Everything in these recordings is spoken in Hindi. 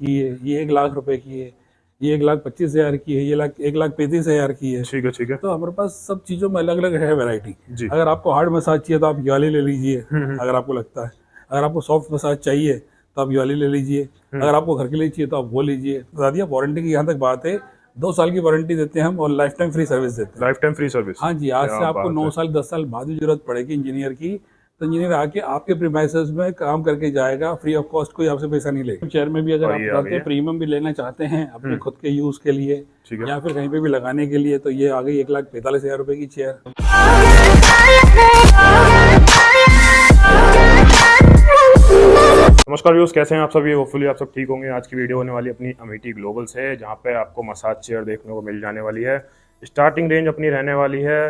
की है, ये 1 लाख रुपए की है, ये 1,25,000 की है, ये 1,35,000 की है। ठीक है ठीक है। तो हमारे पास सब चीज़ों में अलग अलग है वैरायटी। जी। अगर आपको हार्ड मसाज चाहिए तो आप ये वाली ले लीजिए, हम्म। अगर आपको लगता है। अगर आपको सॉफ्ट मसाज चाहिए तो आप ये वाली ले लीजिए। हम्म। अगर आपको घर के लिए चाहिए तो आप वो लीजिए। बता दिया। वारंटी की यहाँ तक बात है, 2 साल की वारंटी देते हैं हम और लाइफ टाइम फ्री सर्विस देते हैं। Life time free service. हाँ जी, आज क्या से आपको बात 9 है। साल 10 साल बाद भी जरूरत पड़ेगी इंजीनियर की, तो इंजीनियर आके आपके प्रीमाइसेस में काम करके जाएगा, फ्री ऑफ कॉस्ट, कोई आपसे पैसा नहीं लेगा। चेयर में भी अगर आप आइए आ चाहते गई हैं है। प्रीमियम भी लेना चाहते हैं अपने खुद के यूज के लिए ठीक है। या फिर कहीं पे भी लगाने के लिए, तो ये आ गई 1,45,000 रुपए की चेयर। नमस्कार व्यूअर्स, कैसे हैं आप सभी। होपफुली आप सब ठीक होंगे। आज की वीडियो होने वाली अपनी अमेटी ग्लोबल से, जहां पे आपको मसाज चेयर देखने को मिल जाने वाली है। स्टार्टिंग रेंज अपनी रहने वाली है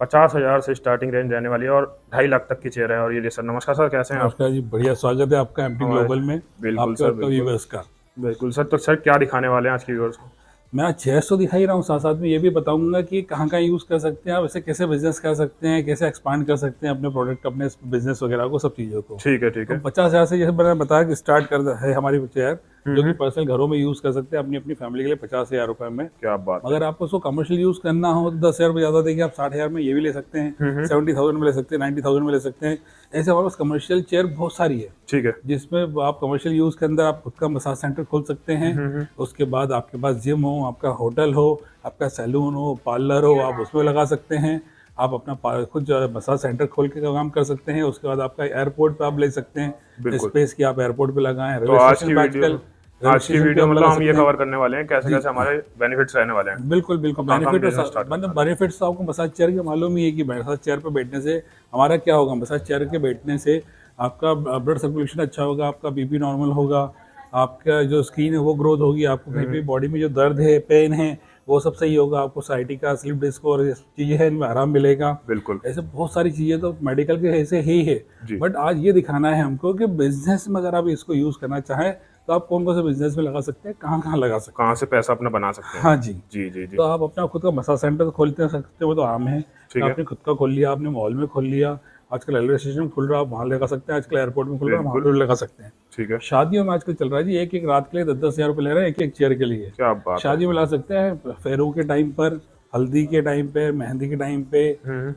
50,000 से स्टार्टिंग रेंज रहने वाली है और 2.5 लाख तक की चेयर है। और ये सर, नमस्कार सर, कैसे हैं आप। नमस्कार जी, बढ़िया। स्वागत है आपका एमटी और ग्लोबल में, बिल्कुल आपके सर, और आपका बिल्कुल व्यूअर्स का। बिल्कुल सर। तो सर क्या दिखाने वाले हैं आज की व्यूअर्स को। मैं आज चेयर्स तो दिखा ही रहा हूँ, साथ साथ में ये भी बताऊंगा कि कहाँ कहाँ यूज़ कर सकते हैं आप, इसे कैसे बिजनेस कर सकते हैं, कैसे एक्सपांड कर सकते हैं अपने प्रोडक्ट, अपने बिजनेस वगैरह को, सब चीज़ों को। ठीक है ठीक तो है। 50,000 से, जैसे मैंने बताया कि स्टार्ट कर है हमारी चेयर, जो कि हम्म। पर्सनल घरों में यूज़ कर सकते हैं अपनी अपनी फैमिली के लिए 50,000 रुपए में। क्या बात है। अगर आपको उसको कमर्शियल यूज़ करना हो तो 10,000 रुपये ज़्यादा देंगे, आप 60,000 में ये भी ले सकते हैं, 70,000 में ले सकते हैं, 90,000 में ले सकते हैं। ऐसे हमारे पास कमर्शियल चेयर बहुत सारी है, ठीक है। जिसमें आप कमर्शियल यूज़ के अंदर आप खुद का मसाज सेंटर खोल सकते हैं। उसके बाद आपके पास जिम हो, आपका होटल हो, आपका सैलून हो, पार्लर हो, आप उसमें लगा सकते हैं। आप अपना खुद जो है मसाज सेंटर खोल के काम कर सकते हैं। उसके बाद आपका एयरपोर्ट पे आप ले सकते हैं बिल्कुल। स्पेस की, आप एयरपोर्ट पे लगाएं, तो रेलवे स्टेशन पे आजकल, रेलवे आज की स्टेशन पे वीडियो आप मतलब लगा हम ये सकते हैं। कवर करने वाले हैं कैसे जी, कैसे हमारे बेनिफिट्स रहने वाले हैं। बिल्कुल बिल्कुल। कहाँ कहाँ बेनिफिट बिजनेस स्टार्ट करने मतलब वाले बेनिफिट्स तो आपको मसाज चेयर के मालूम ही है कि मसाज चेयर पे बैठने से हमारा क्या होगा। मसाज चेयर के बैठने से आपका ब्लड सर्कुलेशन अच्छा होगा, आपका बीपी नॉर्मल होगा, आपका जो स्किन है वो ग्रोथ होगी, आपको कहीं पे बॉडी में जो दर्द है, पेन है, वो सब सही होगा, आपको साइटिका, स्लीप डिस्क और चीज़ें हैं, इनमें आराम मिलेगा। बिल्कुल। ऐसे बहुत सारी चीज़ें तो मेडिकल के ऐसे ही है। जी। बट आज ये दिखाना है हमको कि बिजनेस में अगर आप इसको यूज़ करना चाहें तो आप कौन कौन से बिजनेस में लगा सकते हैं, कहाँ कहाँ लगा सकते कहाँ हैं। से पैसा अपना बना सकते हैं। हाँ जी। जी जी जी। तो आप अपना खुद का मसाज सेंटर तो खोलते सकते हो, तो आम है। ठीक है। आपने खुद का खोल लिया, आपने मॉल में खोल लिया, आजकल रेलवे स्टेशन में खुल रहा है, आप वहाँ लगा सकते हैं, आजकल एयरपोर्ट में खुल रहा है, वहाँ बिल्कुल। पे लगा सकते हैं। ठीक है। शादियों में आजकल चल रहा है जी, एक एक रात के लिए 10-10 हज़ार रुपये ले रहे हैं एक एक चेयर के लिए। क्या बात है। शादियों में ला सकते हैं, फेरों के टाइम पर, हल्दी के टाइम पे, मेहंदी के टाइम पे,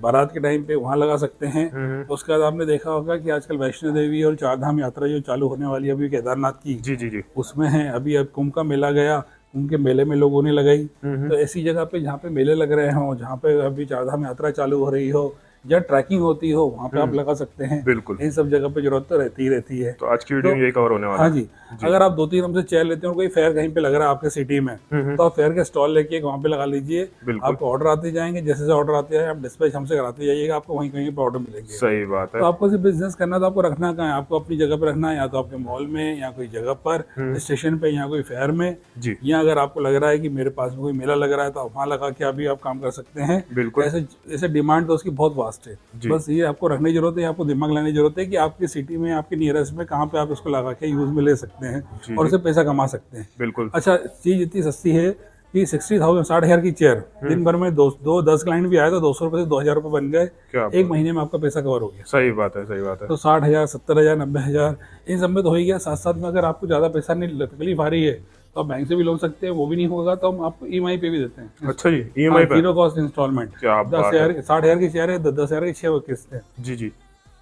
बारात के टाइम पे, वहाँ लगा सकते हैं। उसके बाद आपने देखा होगा कि आजकल वैष्णो देवी और 4 धाम यात्रा जो चालू होने वाली है अभी केदारनाथ की, जी जी जी। उसमें है। अभी अब कुंभ का मेला गया, कुंभ के मेले में लोगों ने लगाई। तो ऐसी जगह पे जहाँ पे मेले लग रहे हों, जहाँ पे अभी 4 धाम यात्रा चालू हो रही हो, या ट्रैकिंग होती हो, वहाँ पे आप लगा सकते हैं। बिल्कुल। इन सब जगह पे जरूरत तो रहती है। तो आज की वीडियो तो में यही कवर होने वाला हाँ है। जी, अगर आप 2-3 हमसे चेयर लेते हैं और कोई फेयर कहीं पे लग रहा है आपके सिटी में, तो आप फेयर के स्टॉल लेके वहाँ पे लगा लीजिए। बिल्कुल। आपको ऑर्डर आते जाएंगे, जैसे जैसे ऑर्डर आते हैं आप डिस्पैच हमसे कराते जाइएगा, आपको वहीं कहीं पे ऑर्डर मिलेंगे। सही बात है। तो आपको सिर्फ बिजनेस करना, तो आपको रखना कहाँ है, आपको अपनी जगह पे रखना है, या तो आपके मॉल में, या कोई जगह पर स्टेशन पे, या कोई फेयर में, जी। या अगर आपको लग रहा है कि मेरे पास में कोई मेला लग रहा है तो आप वहाँ लगा के अभी आप काम कर सकते हैं। बिल्कुल। ऐसे ऐसे डिमांड तो उसकी बहुत वास्ट है। बस ये आपको रखने की जरूरत है, आपको दिमाग लाने की जरूरत है कि आपकी सिटी में, आपके नियरेस्ट में कहाँ पे आप इसको लगा के यूज में ले सकते हैं और उससे पैसा कमा सकते हैं। बिल्कुल। अच्छा, चीज इतनी सस्ती है कि 60,000 60,000 की चेयर दिन भर में 10 क्लाइंट भी आए तो 200 रुपये से 2,000 रुपये बन गए। क्या एक महीने में आपका पैसा कवर हो गया। सही बात है, सही बात है। तो 60,000, 70,000, 90,000 इन सब में तो हो ही गया। साथ साथ में अगर आपको ज़्यादा पैसा नहीं, तकलीफ आ रही है, तो आप बैंक से भी लोन सकते हैं, वो भी नहीं होगा तो हम आपको EMI पे भी देते हैं। अच्छा जी, EMI पे। 0 कॉस्ट इंस्टॉलमेंट। क्या बात है। 60,000 की चेयर है, 10,000 की 6 किस्त है। जी जी।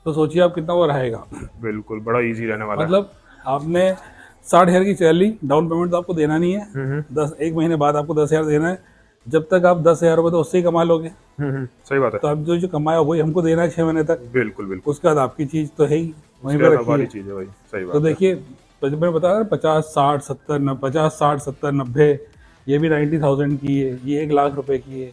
तो सोचिए आप कितना वो रहेगा। बिल्कुल, बड़ा इजी रहने वाला है। मतलब आपने 60,000 की चेयर ली, डाउन पेमेंट तो आपको देना नहीं है, 1 महीने बाद आपको 10,000 देना है। जब तक आप 10,000 रुपये तो उससे ही कमा लोगे, सही बात है। तो आप जो जो कमाया वही हमको देना है 6 महीने तक। बिल्कुल बिल्कुल। उसके बाद आपकी चीज़ तो है ही, वहीं उसके पर बाद हमारी रखी है। चीज है भाई। सही तो बात है। देखिए, तो जब मैंने बताया 50, 60, 70, 90, ये भी 90,000 की है, ये 1 लाख रुपए की है,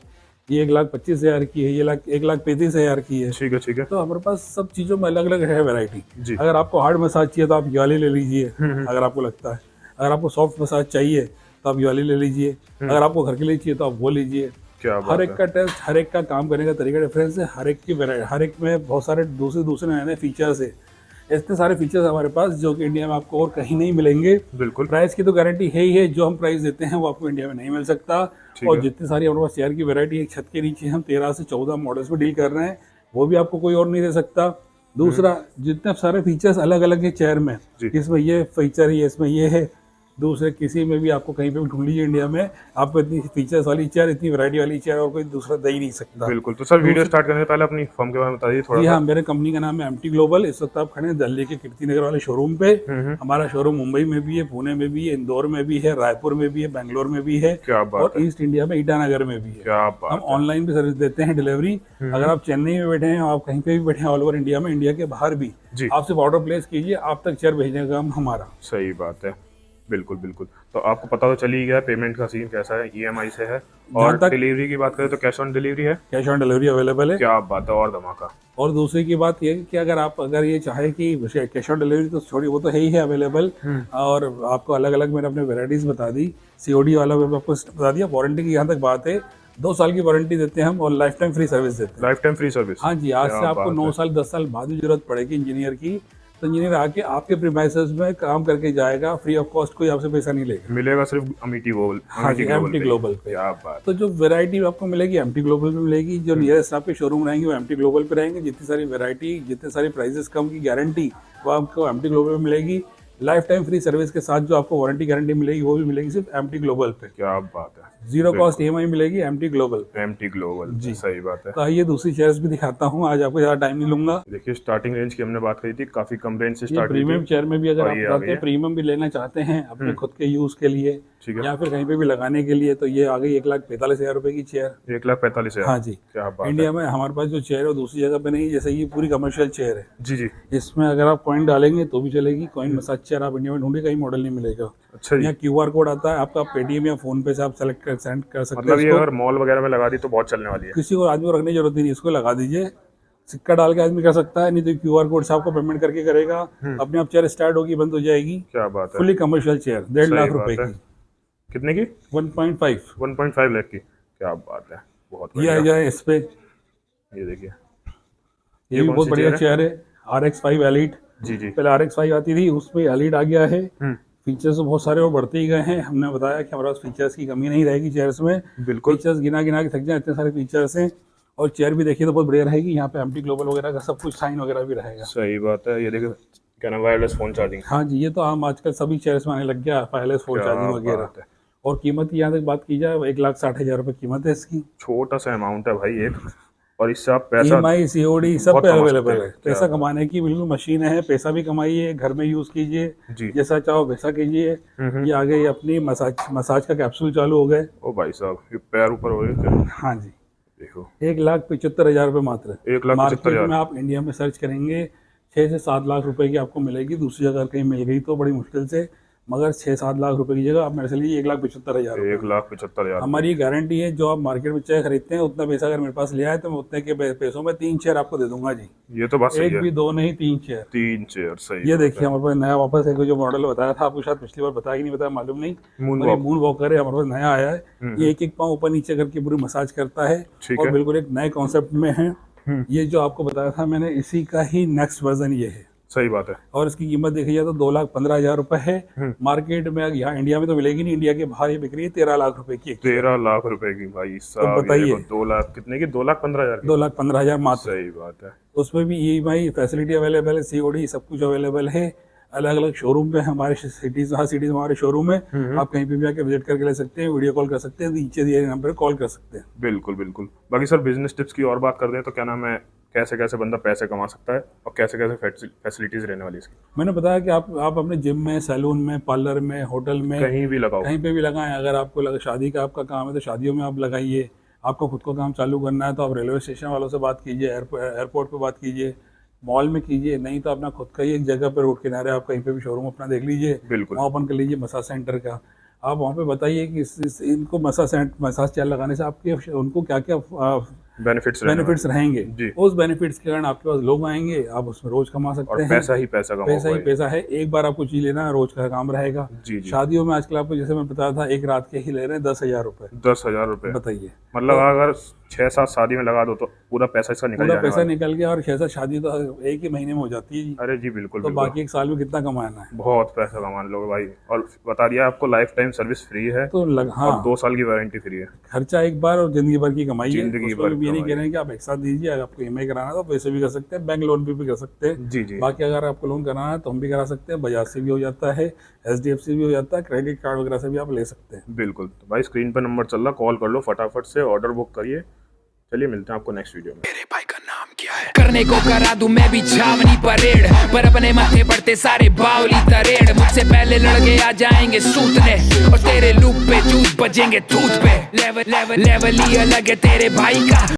ये 1,25,000 की है, ये 1,35,000 की है। ठीक है ठीक है। तो हमारे पास सब चीज़ों में अलग अलग है वैरायटी। जी। अगर आपको हार्ड मसाज चाहिए तो आप ये वाली ले लीजिए, अगर आपको लगता है। अगर आपको सॉफ्ट मसाज चाहिए तो आप ये वाली ले लीजिए। अगर आपको घर के लिए चाहिए तो आप वो लीजिए। क्या हर बात एक है। का टेस्ट, हर एक का काम करने का तरीका डिफरेंस है, हर एक की हर एक में बहुत सारे दूसरे दूसरे नए नए फीचर्स है। इतने सारे फीचर्स हमारे पास जो कि इंडिया में आपको और कहीं नहीं मिलेंगे। बिल्कुल। प्राइस की तो गारंटी है ही है, जो हम प्राइस देते हैं वो आपको इंडिया में नहीं मिल सकता। ठीक और है। जितनी सारी हमारे पास चेयर की वैरायटी है, एक छत के नीचे हम 13 से 14 मॉडल्स में डील कर रहे हैं, वो भी आपको कोई और नहीं दे सकता। दूसरा, जितने सारे फीचर्स अलग अलग है चेयर में, जी। इसमें ये फीचर है, इसमें ये है, दूसरे किसी में भी आपको कहीं पे भी ढूंढ लीजिए इंडिया में, आपको इतनी फीचर्स वाली चेयर, इतनी वैरायटी वाली चेयर और कोई दूसरा दे ही नहीं सकता। बिल्कुल। तो सर वीडियो स्टार्ट करने से पहले अपनी फर्म के बारे में बताइए थोड़ा जी सा। हाँ, मेरे कंपनी का नाम है एमटी ग्लोबल। इस वक्त आप खड़े हैं दिल्ली के कीर्ति नगर वाले शोरूम पे। हमारा शोरूम मुंबई में भी है, पुणे में भी है, इंदौर में भी है, रायपुर में भी है, बेंगलोर में भी है, क्या बात और ईस्ट इंडिया में ईटानगर में भी है। क्या हम बात ऑनलाइन भी सर्विस देते हैं, डिलीवरी। अगर आप चेन्नई में बैठे हैं, आप कहीं पे भी बैठे हैं ऑल ओवर इंडिया में, इंडिया के बाहर भी, जी। आप सिर्फ ऑर्डर प्लेस कीजिए, आप तक चेयर भेजने का काम हमारा। सही बात है, बिल्कुल बिल्कुल। तो आपको पता तो चल ही गया पेमेंट का सीन कैसा है, ईएमआई से है। और तक डिलीवरी की बात करें तो कैश ऑन डिलीवरी है। कैश ऑन डिलीवरी अवेलेबल है। क्या बात है, और धमाका। और दूसरी की बात ये है कि अगर ये चाहे कि कैश ऑन डिलीवरी तो छोड़ी, वो तो है ही है अवेलेबल। और आपको अलग अलग मैंने अपने वेराइटीज बता दी, सीओडी वाला भी आपको बता दिया। वारंटी की यहाँ तक बात है, 2 साल की वारंटी देते हैं हम, और लाइफ टाइम फ्री सर्विस देते हैं। Life time free service. हाँ जी, आज से आपको 9 साल 10 साल बाद भी जरूरत पड़ेगी इंजीनियर की, तो इंजीनियर आके आपके प्रीमाइसेस में काम करके जाएगा, फ्री ऑफ कॉस्ट, कोई आपसे पैसा नहीं लेगा। मिलेगा सिर्फ अमिटी ग्लोबल। हाँ जी, एमटी ग्लोबल पे। क्या बात। तो जो वैरायटी आपको मिलेगी एमटी ग्लोबल पे मिलेगी। जो नियरेस्ट आपके शोरूम रहेंगे वो एमटी ग्लोबल पे रहेंगे। जितनी सारी वैरायटी, जितने सारी प्राइसेस कम की गारंटी, वो आपको एमटी ग्लोबल पे मिलेगी। लाइफ टाइम फ्री सर्विस के साथ जो आपको वारंटी गारंटी मिलेगी, वो भी मिलेगी सिर्फ एमटी ग्लोबल पे। क्या बात है। जीरो कॉस्ट ईएमआई मिलेगी एमटी ग्लोबल पे। एमटी ग्लोबल जी, सही बात है। तो आइए दूसरी चेयर्स भी दिखाता हूँ, आज आपको ज़्यादा टाइम नहीं लूंगा। देखिए स्टार्टिंग रेंज की हमने बात करी थी, काफी कम रेंज से स्टार्ट हुई प्रीमियम थी। चेयर में भी अगर और आप ये आ चाहते गई हैं है। प्रीमियम भी लेना चाहते हैं अपने खुद के यूज के लिए, ठीक है। या फिर कहीं पे भी लगाने के लिए, तो ये आ गई 1,45,000 रुपए की चेयर। 1,45,000। हाँ जी। क्या बात है। इंडिया में हमारे पास जो चेयर है वो दूसरी जगह पे नहीं, जैसे ये पूरी कमर्शियल चेयर है। जी जी। इसमें अगर आप कॉइन डालेंगे तो भी चलेगी। कॉइन मसाज चेयर आप इंडिया में ढूंढे कहीं मॉडल नहीं मिलेगा। अच्छा जी। यहाँ QR कोड आता है आपका, पेटीएम या फोन पे से आप सेलेक्ट कर सेंड कर सकते मतलब हैं ये इसको। अगर मॉल वगैरह में लगा दी तो बहुत चलने वाली है। किसी को आदमी को रखने की जरूरत नहीं, इसको लगा दीजिए, सिक्का डाल के आदमी कर सकता है, नहीं तो QR कोड से आपको पेमेंट करके करेगा, अपने आप चेयर स्टार्ट होगी, बंद हो जाएगी। क्या बात है। फुली कमर्शियल चेयर, 1.5 लाख रुपए बात है। की। कितने की। 1.5। 1.5 लाख की। क्या बात है, बहुत ये आ बढ़िया। जाए इस पे, ये देखिए, ये भी कौन बहुत सी बढ़िया चेयर चेयर है, RX5 एलीट। जी जी। पहले RX5 आती थी, उसमें एलीट आ गया है। फीचर्स तो बहुत सारे और बढ़ते ही गए हैं। हमने बताया कि हमारे पास फीचर्स की कमी नहीं रहेगी चेयर्स में। बिल्कुल। फीचर्स गिना गिना के थक जाए, इतने सारे फीचर्स हैं। और चेयर भी देखिए तो बहुत बढ़िया रहेगी। यहाँ पे एमटी ग्लोबल वगैरह का सब कुछ साइन वगैरह भी रहेगा। सही बात है। ये देखिए, क्या नाम, वायरलेस फोन चार्जिंग। हाँ जी, ये तो आम आजकल सभी चेयर्स में आने लग गया, वायरलेस फोन चार्जिंग वगैरह। बात है। और कीमत की यहाँ तक बात की जाए, 1,60,000 रुपये कीमत है इसकी। छोटा सा अमाउंट है भाई एक, और इससे आप पैसा EMI COD सब बहुत पे कमा सकते अवेलेबल हैं। है। पैसा कमाने की बिल्कुल मशीन है। पैसा भी कमाइए, घर में यूज कीजिए, जी। जैसा चाहो वैसा कीजिए। ये आ गई अपनी मसाज का कैप्सूल चालू हो गए। ओ भाई साहब, ये पैर ऊपर हो रहे थे। हाँ जी, देखो, 1,75,000 रुपये मात्र। 1,75,000। मार्केट में आप इंडिया में सर्च करेंगे 6 से 7 लाख रुपए की आपको मिलेगी। दूसरी जगह कहीं मिल गई तो बड़ी मुश्किल से, मगर 6-7 लाख रुपए की जगह आप मेरे से लीजिए 1,75,000। 1,75,000। हमारी गारंटी है, जो आप मार्केट में चाय खरीदते हैं उतना पैसा अगर मेरे पास ले आए तो मैं उतने के पैसों में 3 चेयर आपको दे दूंगा जी। ये तो बात सही एक है। भी 2 नहीं, 3 चेयर। 3 चेयर, सही। ये देखिए हमारे पास नया वापस है, जो मॉडल बताया था आपको, शायद पिछली बार बताया कि नहीं बताया मालूम नहीं। मून वॉकर है, हमारे पास नया आया है। ये एक पाँव ऊपर नीचे करके पूरी मसाज करता है, और बिल्कुल एक नए कॉन्सेप्ट में है। ये जो आपको बताया था मैंने, इसी का ही नेक्स्ट वर्जन ये है। सही बात है। और इसकी कीमत देखी जाए तो 2,15,000 रुपए है। मार्केट में यहाँ इंडिया में तो मिलेगी नहीं, इंडिया के बाहर ये बिक रही है 13 लाख रुपए की। 13 लाख रुपए की भाई साहब। तो बताइए, 2 लाख कितने की, 2,15,000 की। 2,15,000 मात्र। सही बात है। उसमें भी EMI फैसिलिटी अवेलेबल है, COD सब कुछ अवेलेबल है। अलग अलग शोरूम पे हमारे सिटीज, हर सिटीज में हमारे शोरूम है। आप कहीं पे भी आके विजिट करके ले सकते हैं, वीडियो कॉल कर सकते हैं, नीचे दिए नंबर पर कॉल कर सकते हैं। बिल्कुल बिल्कुल। बाकी सर बिजनेस टिप्स की और बात कर दें तो क्या नाम है, कैसे कैसे बंदा पैसे कमा सकता है और कैसे कैसे फैसिलिटीज रहने वाली इसकी। मैंने बताया कि आप अपने जिम में, सैलून में, पार्लर में, होटल में, कहीं भी लगाओ, कहीं पे भी लगाएं। अगर आपको लगा शादी का आपका काम है तो शादियों में आप लगाइए। आपको खुद को काम चालू करना है तो आप रेलवे स्टेशन वालों से बात कीजिए, एयरपोर्ट पे बात कीजिए, मॉल में कीजिए। नहीं तो अपना खुद का ही एक जगह पर रोड किनारे आप कहीं पे भी शोरूम अपना देख लीजिए, बिल्कुल वहाँ ओपन कर लीजिए मसाज सेंटर का। आप वहाँ पे बताइए कि इनको मसाज चेयर लगाने से आपके उनको क्या क्या बेनिफिट्स रहेंगे। जी। उस बेनिफिट्स के कारण आपके पास लोग आएंगे, आप उसमें रोज कमा सकते और हैं। पैसा ही पैसा कमाओ, पैसा ही पैसा है। एक बार आपको चीज लेना है, रोज का काम रहेगा। जी जी। शादियों में आजकल आपको, जैसे मैं बताया था, एक रात के ही ले रहे हैं 10,000 रुपए। 10,000 रुपए। बताइए, मतलब अगर 6-7 शादी में लगा दो तो पूरा पैसा इसका निकल पूरा जाने पैसा वाला है। निकल गया। और 6-7 शादी तो एक ही महीने में हो जाती है जी। अरे जी बिल्कुल तो बिल्कुल। बाकी एक साल में कितना कमाना है। बहुत पैसा कमा लोगे भाई। और बता दिया आपको, लाइफ टाइम सर्विस फ्री है तो और 2 साल की वारंटी फ्री है। खर्चा एक बार और जिंदगी भर की कमाई है, जिंदगी उसमें भर भी ये नहीं कह रहे हैं कि आप एक साथ दीजिए, अगर आपको EMI कराना है तो वैसे भी कर सकते हैं, बैंक लोन भी कर सकते हैं। जी जी बाकी अगर आपको लोन कराना है तो हम भी करा सकते हैं, बजाज से भी हो जाता है, HDFC भी हो जाता है, क्रेडिट कार्ड वगैरह से भी आप ले सकते हैं। बिल्कुल। तो भाई स्क्रीन पर नंबर चल रहा, कॉल कर लो फटाफट से, ऑर्डर बुक करिए। चलिए मिलते हैं आपको नेक्स्ट वीडियो में। मेरे भाई का नाम क्या है? करने को करा दूं मैं भी छावनी परेड, पर अपने माथे पड़ते सारे बावली तरेड़। मुझसे पहले लड़के आ जाएंगे सूतने, और तेरे लूप पे जूस बजेंगे थूत पे। लेवल ही अलग है तेरे भाई का।